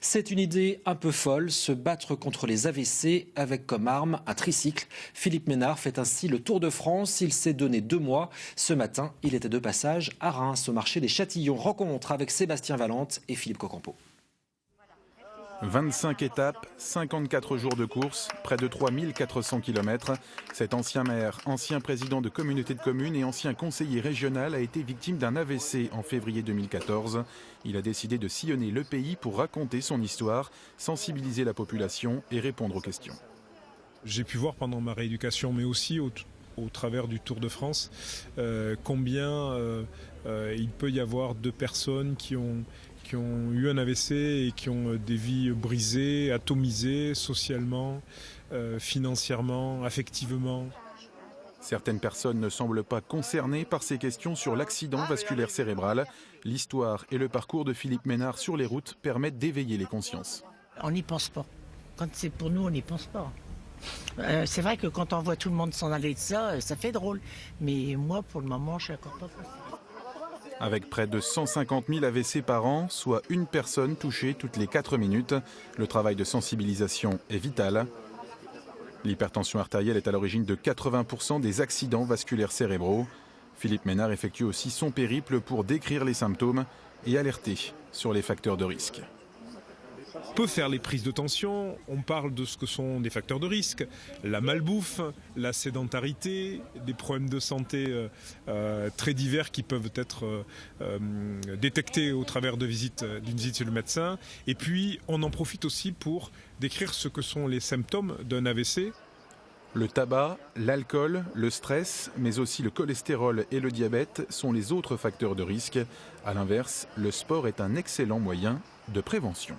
C'est une idée un peu folle, se battre contre les AVC avec comme arme un tricycle. Philippe Ménard fait ainsi le Tour de France. Il s'est donné 2 mois. Ce matin, il était de passage à Reims, au marché des Châtillons. Rencontre avec Sébastien Valente et Philippe Cocampo. 25 étapes, 54 jours de course, près de 3400 km. Cet ancien maire, ancien président de communauté de communes et ancien conseiller régional a été victime d'un AVC en février 2014. Il a décidé de sillonner le pays pour raconter son histoire, sensibiliser la population et répondre aux questions. J'ai pu voir pendant ma rééducation, mais aussi au travers du Tour de France, combien il peut y avoir de personnes qui ont eu un AVC et qui ont des vies brisées, atomisées socialement, financièrement, affectivement. Certaines personnes ne semblent pas concernées par ces questions sur l'accident vasculaire cérébral. L'histoire et le parcours de Philippe Ménard sur les routes permettent d'éveiller les consciences. On n'y pense pas. Quand c'est pour nous, on n'y pense pas. C'est vrai que quand on voit tout le monde s'en aller de ça, ça fait drôle. Mais moi, pour le moment, je ne suis encore pas facile. Avec près de 150 000 AVC par an, soit une personne touchée toutes les 4 minutes, le travail de sensibilisation est vital. L'hypertension artérielle est à l'origine de 80% des accidents vasculaires cérébraux. Philippe Ménard effectue aussi son périple pour décrire les symptômes et alerter sur les facteurs de risque. On peut faire les prises de tension, on parle de ce que sont des facteurs de risque, la malbouffe, la sédentarité, des problèmes de santé très divers qui peuvent être détectés au travers d'une visite chez le médecin. Et puis on en profite aussi pour décrire ce que sont les symptômes d'un AVC. Le tabac, l'alcool, le stress, mais aussi le cholestérol et le diabète sont les autres facteurs de risque. A l'inverse, le sport est un excellent moyen de prévention.